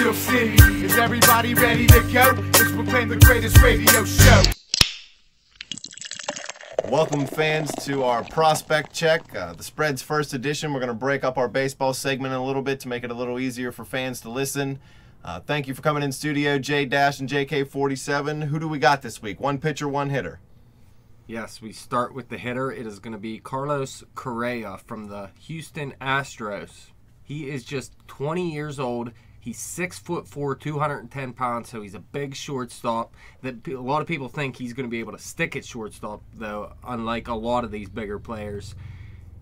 Steel City. Is everybody ready to go? Let's proclaim the greatest radio show. Welcome, fans, to our prospect check, the Spread's first edition. We're going to break up our baseball segment a little bit to make it a little easier for fans to listen. Thank you for coming in studio, J-Dash and JK47. Who do we got this week? One pitcher, one hitter. Yes, we start with the hitter. It is going to be Carlos Correa from the Houston Astros. He is just 20 years old. He's 6'4", 210 pounds, so he's a big shortstop. A lot of people think he's going to be able to stick at shortstop, though, unlike a lot of these bigger players.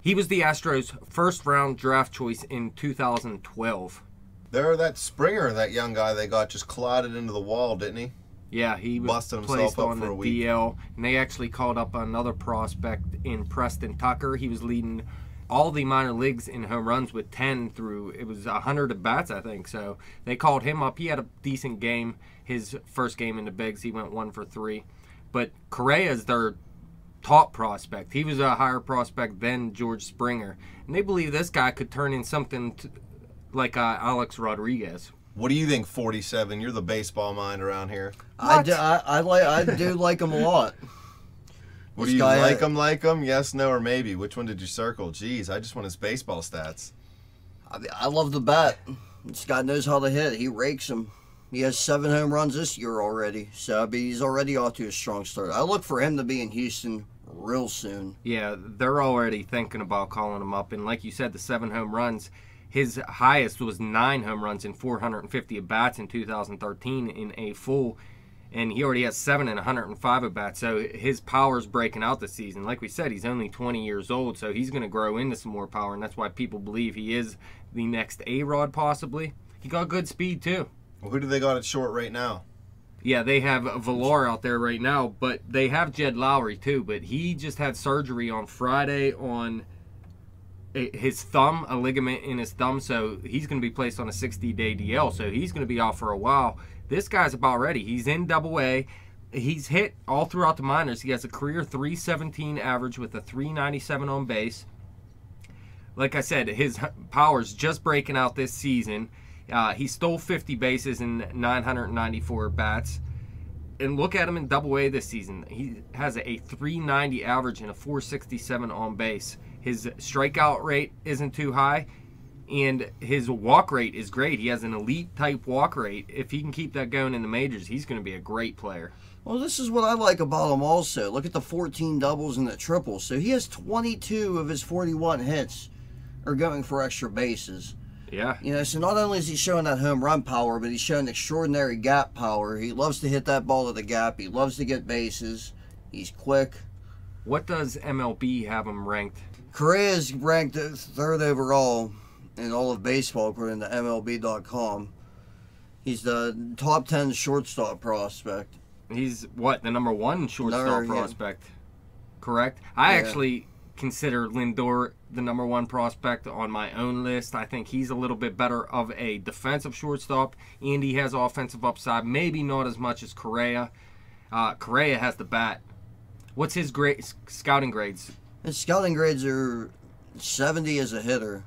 He was the Astros' first-round draft choice in 2012. That Springer, that young guy they got, just collided into the wall, didn't he? Yeah, he was busted himself placed up on for the a week. DL, and they actually called up another prospect in Preston Tucker. He was leading all the minor leagues in home runs with 10 through, it was 100 at bats, I think. So they called him up. He had a decent game. His first game in the bigs, he went 1 for 3. But Correa is their top prospect. He was a higher prospect than George Springer. And they believe this guy could turn in something like Alex Rodriguez. What do you think, 47? You're the baseball mind around here. I do like him a lot. What do you like him? Yes, no, or maybe? Which one did you circle? Jeez, I just want his baseball stats. I love the bat. This guy knows how to hit. He rakes him. He has 7 home runs this year already. So he's already off to a strong start. I look for him to be in Houston real soon. Yeah, they're already thinking about calling him up. And like you said, the 7 home runs, his highest was 9 home runs in 450 at-bats in 2013 in a full, and he already has 7 in 105 at-bats, so his power's breaking out this season. Like we said, he's only 20 years old, so he's going to grow into some more power, and that's why people believe he is the next A-Rod possibly. He got good speed, too. Well, who do they got at short right now? Yeah, they have Villar out there right now, but they have Jed Lowry, too, but he just had surgery on Friday on his thumb, a ligament in his thumb, so he's going to be placed on a 60-day DL, so he's going to be out for a while. This guy's about ready. He's in Double-A. He's hit all throughout the minors. He has a career .317 average with a .397 on base. Like I said, his power's just breaking out this season. He stole 50 bases in 994 bats. And look at him in Double-A this season. He has a .390 average and a .467 on base. His strikeout rate isn't too high, and his walk rate is great. He has an elite-type walk rate. If he can keep that going in the majors, he's going to be a great player. Well, this is what I like about him also. Look at the 14 doubles and the triples. So he has 22 of his 41 hits are going for extra bases. Yeah. You know, so not only is he showing that home run power, but he's showing extraordinary gap power. He loves to hit that ball to the gap. He loves to get bases. He's quick. What does MLB have him ranked? Correa is ranked 3rd overall in all of baseball, according to MLB.com. He's the top 10 shortstop prospect. He's, what, the number 1 shortstop prospect? Correct? I actually consider Lindor the number 1 prospect on my own list. I think he's a little bit better of a defensive shortstop, and he has offensive upside. Maybe not as much as Correa. Correa has the bat. What's his scouting grades? His scouting grades are 70 as a hitter.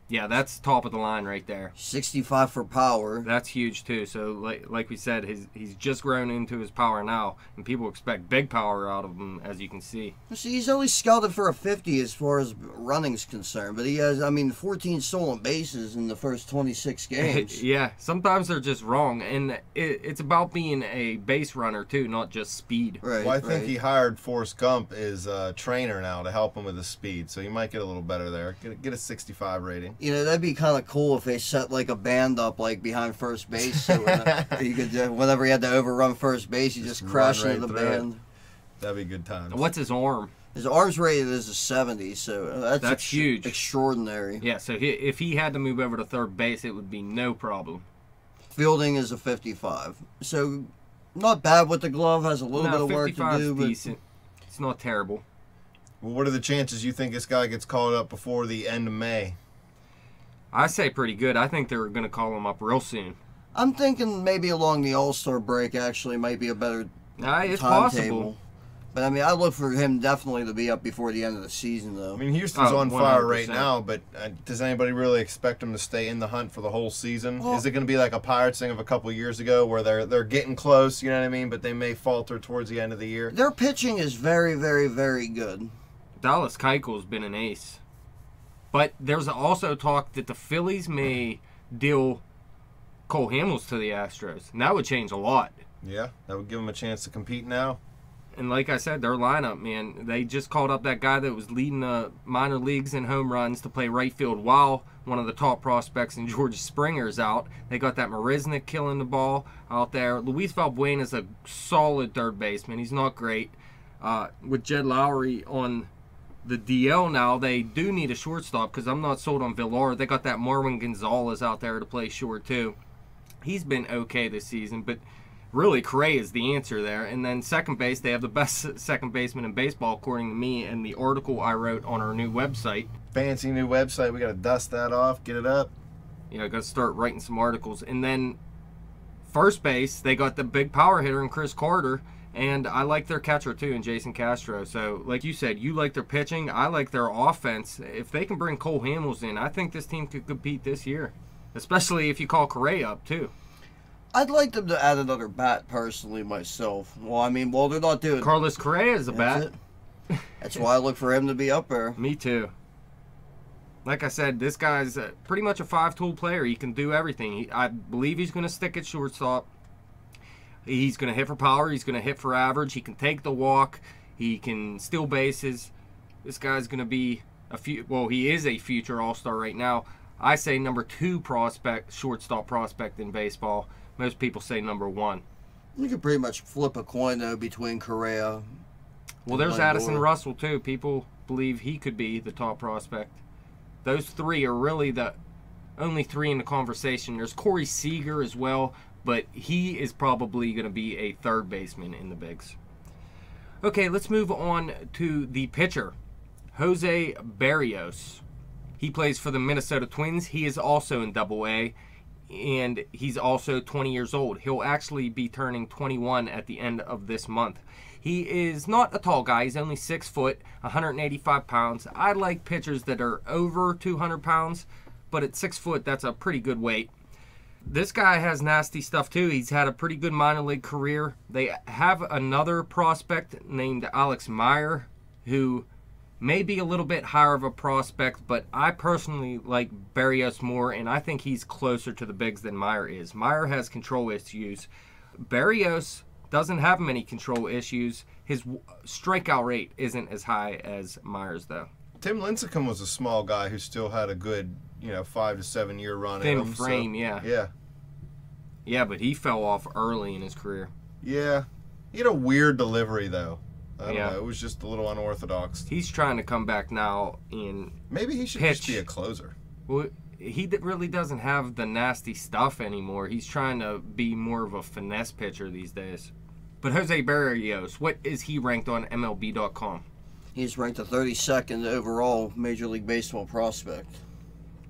Yeah, that's top of the line right there. 65 for power. That's huge too. So like we said, he's just grown into his power now, and people expect big power out of him, as you can see. See, he's only scouted for a 50 as far as running's concerned, but he has, 14 stolen bases in the first 26 games. Yeah, sometimes they're just wrong, and it's about being a base runner too, not just speed. Right. Well, I think he hired Forrest Gump as a trainer now to help him with his speed, so he might get a little better there. Get a 65 rating. You know, that'd be kind of cool if they set like a band up like behind first base, so you could whenever he had to overrun first base, you just crash into the band. That'd be good times. What's his arm? His arm's rated as a 70, so that's huge, extraordinary. Yeah, so if he had to move over to third base, it would be no problem. Fielding is a 55, so not bad with the glove. Has a little bit of work to do, but decent. It's not terrible. Well, what are the chances you think this guy gets called up before the end of May? I say pretty good. I think they're going to call him up real soon. I'm thinking maybe along the All-Star break actually might be a better It's timetable. possible. But, I mean, I look for him definitely to be up before the end of the season, though. I mean, Houston's Oh, on fire 100%. right now, but does anybody really expect them to stay in the hunt for the whole season? Well- Is it going to be like a Pirates thing of a couple years ago where they're getting close, you know what I mean, but they may falter towards the end of the year? Their pitching is very, very, very good. Dallas Keuchel's been an ace. But there's also talk that the Phillies may deal Cole Hamels to the Astros. And that would change a lot. Yeah, that would give them a chance to compete now. And like I said, their lineup, man, they just called up that guy that was leading the minor leagues in home runs to play right field while one of the top prospects in George Springer is out. They got that Marisnik killing the ball out there. Luis Valbuena is a solid third baseman. He's not great. With Jed Lowry on the DL now, they do need a shortstop because I'm not sold on Villar. They got that Marwin Gonzalez out there to play short too. He's been okay this season, but really, Correa is the answer there. And then second base, they have the best second baseman in baseball, according to me, and the article I wrote on our new website. Fancy new website. We got to dust that off, get it up. I got to start writing some articles. And then first base, they got the big power hitter in Chris Carter, and I like their catcher too, in Jason Castro. So, like you said, you like their pitching. I like their offense. If they can bring Cole Hamels in, I think this team could compete this year, especially if you call Correa up too. I'd like them to add another bat, personally, myself. Well, I mean, they're not doing Carlos Correa is a bat. it. That's why I look for him to be up there. Me too. Like I said, this guy's pretty much a five-tool player. He can do everything. I believe he's going to stick at shortstop. He's going to hit for power. He's going to hit for average. He can take the walk. He can steal bases. This guy's going to be he is a future all-star right now. I say number 2 prospect, shortstop prospect in baseball. Most people say number 1. You could pretty much flip a coin, though, between Correa. Well, there's and Addison Lindor. Russell, too. People believe he could be the top prospect. Those 3 are really the only 3 in the conversation. There's Corey Seager as well, but he is probably going to be a third baseman in the bigs. Okay, let's move on to the pitcher, Jose Berrios. He plays for the Minnesota Twins. He is also in Double-A, and he's also 20 years old. He'll actually be turning 21 at the end of this month. He is not a tall guy. He's only 6 foot, 185 pounds. I like pitchers that are over 200 pounds, but at 6 foot, that's a pretty good weight. This guy has nasty stuff too. He's had a pretty good minor league career. They have another prospect named Alex Meyer, who may be a little bit higher of a prospect, but I personally like Berrios more, and I think he's closer to the bigs than Meyer is. Meyer has control issues. Berrios doesn't have many control issues. His strikeout rate isn't as high as Meyer's, though. Tim Lincecum was a small guy who still had a good, 5 to 7 year run in Thin him. frame, so, yeah. Yeah. Yeah, but he fell off early in his career. Yeah. He had a weird delivery, though. I don't Yeah. know. It was just a little unorthodox. He's trying to come back now in Maybe he should pitch. just be a closer. Well, he really doesn't have the nasty stuff anymore. He's trying to be more of a finesse pitcher these days. But Jose Berrios, what is he ranked on MLB.com? He's ranked the 32nd overall Major League Baseball prospect.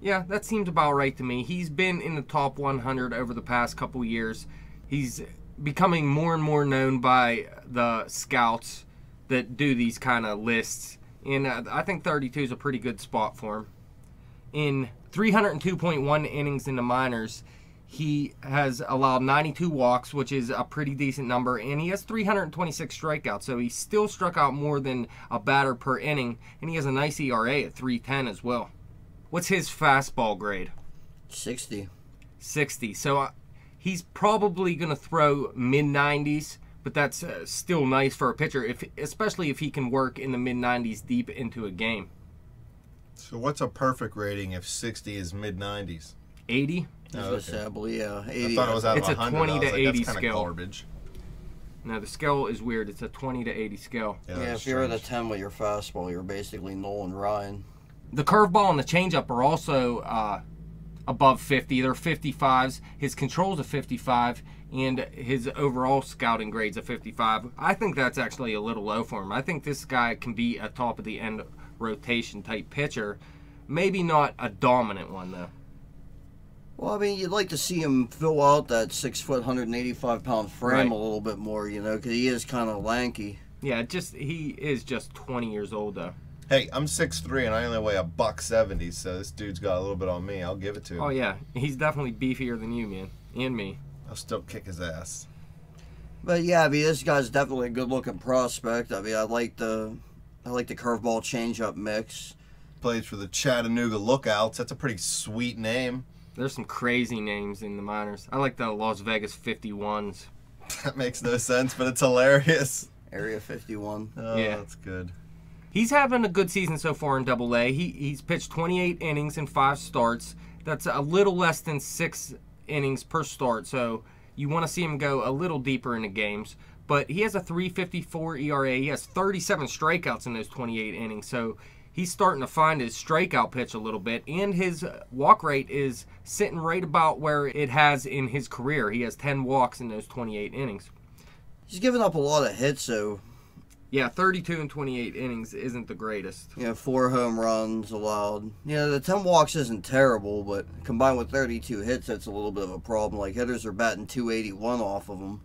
Yeah, that seems about right to me. He's been in the top 100 over the past couple years. He's becoming more and more known by the scouts that do these kind of lists. And I think 32 is a pretty good spot for him. In 302.1 innings in the minors, he has allowed 92 walks, which is a pretty decent number, and he has 326 strikeouts, so he still struck out more than a batter per inning, and he has a nice ERA at 3.10 as well. What's his fastball grade? 60. 60. So he's probably going to throw mid-90s, but that's still nice for a pitcher, especially if he can work in the mid-90s deep into a game. So what's a perfect rating if 60 is mid-90s? 80? I was going to say, I believe, 80. I thought it was out It's of a 100. 20 I was to like, 80 that's kind of scale. garbage. No, the scale is weird. It's a 20 to 80 scale. Yeah, that's if you're at a strange. 10 with your fastball, you're basically Nolan Ryan. The curveball and the changeup are also above 50. They're 55s. His control's a 55, and his overall scouting grade's a 55. I think that's actually a little low for him. I think this guy can be a top-of-the-end rotation type pitcher. Maybe not a dominant one, though. Well, I mean, you'd like to see him fill out that 6 foot, 185 pound frame Right. a little bit more, because he is kind of lanky. Yeah, he is just 20 years old, though. Hey, I'm 6'3" and I only weigh $170, so this dude's got a little bit on me. I'll give it to him. Oh, yeah. He's definitely beefier than you, man. And me. I'll still kick his ass. But yeah, I mean, this guy's definitely a good-looking prospect. I mean, I like the curveball changeup mix. Plays for the Chattanooga Lookouts. That's a pretty sweet name. There's some crazy names in the minors. I like the Las Vegas 51s. That makes no sense, but it's hilarious. Area 51. Oh, Yeah. That's good. He's having a good season so far in Double-A. He's pitched 28 innings in 5 starts. That's a little less than 6 innings per start, so you want to see him go a little deeper into games. But he has a 3.54 ERA. He has 37 strikeouts in those 28 innings, so he's starting to find his strikeout pitch a little bit, and his walk rate is sitting right about where it has in his career. He has 10 walks in those 28 innings. He's given up a lot of hits, so Yeah, 32 in 28 innings isn't the greatest. 4 home runs allowed. The 10 walks isn't terrible, but combined with 32 hits, that's a little bit of a problem. Like, hitters are batting 281 off of him.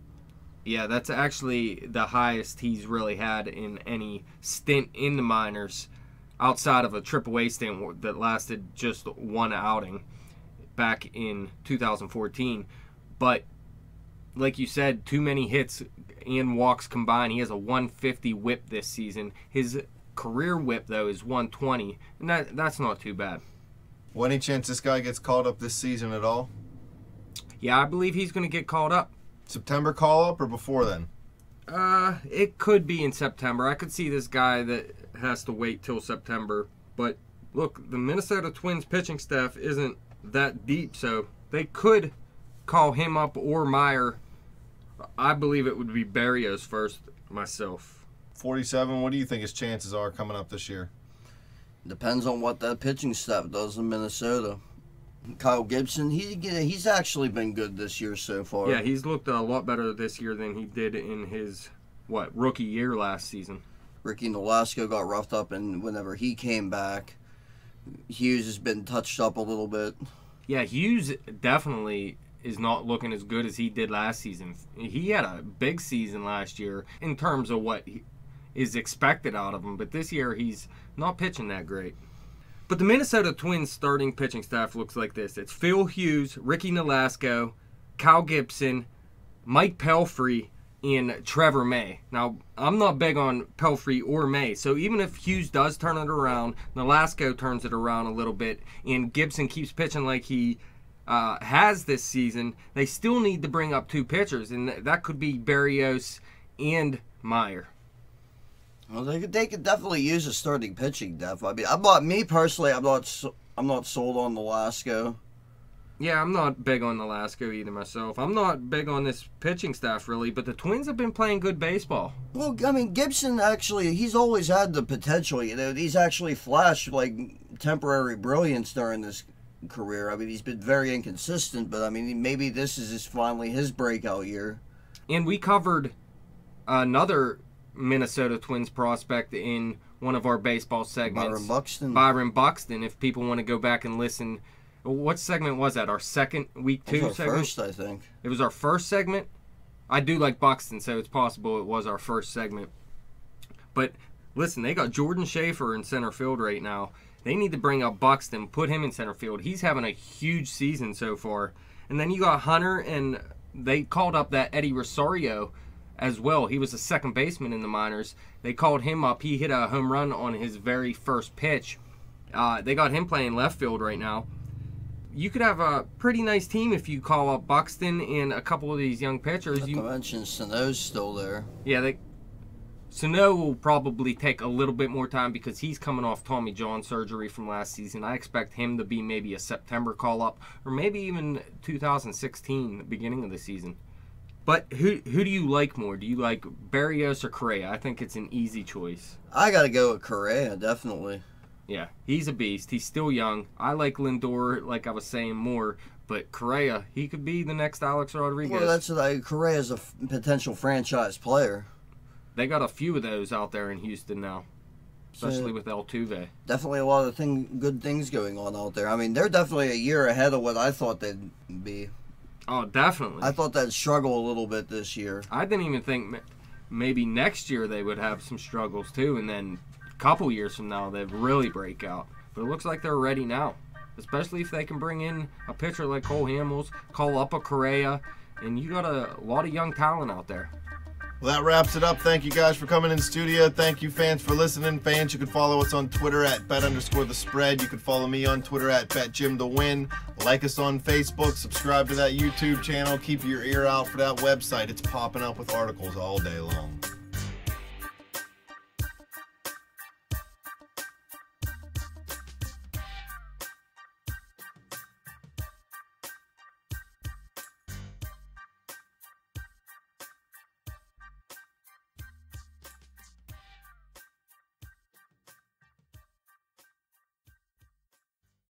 Yeah, that's actually the highest he's really had in any stint in the minors outside of a AAA stint that lasted just one outing back in 2014. But like you said, too many hits and walks combined. He has a 150 whip this season. His career whip, though, is 120, and that's not too bad. Well, any chance this guy gets called up this season at all? Yeah, I believe he's going to get called up. September call-up or before then? It could be in September. I could see this guy that has to wait till September. But look, the Minnesota Twins pitching staff isn't that deep, so they could call him up or Meyer. I believe it would be Berrios first, myself. 47, what do you think his chances are coming up this year? Depends on what that pitching staff does in Minnesota. Kyle Gibson, he's actually been good this year so far. Yeah, he's looked a lot better this year than he did in his, rookie year last season. Ricky Nolasco got roughed up, and whenever he came back, Hughes has been touched up a little bit. Yeah, Hughes definitely is not looking as good as he did last season. He had a big season last year in terms of what is expected out of him, but this year he's not pitching that great. But the Minnesota Twins starting pitching staff looks like this. It's Phil Hughes, Ricky Nolasco, Kyle Gibson, Mike Pelfrey, and Trevor May. Now, I'm not big on Pelfrey or May, so even if Hughes does turn it around, Nolasco turns it around a little bit, and Gibson keeps pitching like he has this season, they still need to bring up 2 pitchers, and that could be Berrios and Meyer. Well, they could definitely use a starting pitching depth. I mean, I'm not sold on Nolasco. Yeah, I'm not big on Nolasco either myself. I'm not big on this pitching staff really, but the Twins have been playing good baseball. Well, I mean, Gibson actually, he's always had the potential. He's actually flashed like temporary brilliance during this career. I mean, he's been very inconsistent, but I mean, maybe this is finally his breakout year. And we covered another Minnesota Twins prospect in one of our baseball segments. Byron Buxton, if people want to go back and listen. What segment was that? Our second week 2 segment? First, I think. It was our first segment? I do like Buxton, so it's possible it was our first segment. But listen, they got Jordan Schaefer in center field right now. They need to bring up Buxton, put him in center field. He's having a huge season so far. And then you got Hunter, and they called up that Eddie Rosario as well. He was a second baseman in the minors. They called him up. He hit a home run on his very first pitch. They got him playing left field right now. You could have a pretty nice team if you call up Buxton and a couple of these young pitchers. Not to mention Sano's still there. Yeah, Sano will probably take a little bit more time because he's coming off Tommy John surgery from last season. I expect him to be maybe a September call-up or maybe even 2016, the beginning of the season. But who do you like more? Do you like Berrios or Correa? I think it's an easy choice. I got to go with Correa, definitely. Yeah, he's a beast. He's still young. I like Lindor, like I was saying, more. But Correa, he could be the next Alex Rodriguez. Well, that's Correa's a potential franchise player. They got a few of those out there in Houston now, especially with Altuve. Definitely a lot of good things going on out there. I mean, they're definitely a year ahead of what I thought they'd be. Oh, definitely. I thought they'd struggle a little bit this year. I didn't even think maybe next year they would have some struggles too, and then a couple years from now they'd really break out. But it looks like they're ready now, especially if they can bring in a pitcher like Cole Hamels, call up a Correa, and you got a lot of young talent out there. Well, that wraps it up. Thank you guys for coming in studio. Thank you, fans, for listening. Fans, you can follow us on Twitter at bet_the_spread. You can follow me on Twitter at betjimthewin. Like us on Facebook. Subscribe to that YouTube channel. Keep your ear out for that website. It's popping up with articles all day long.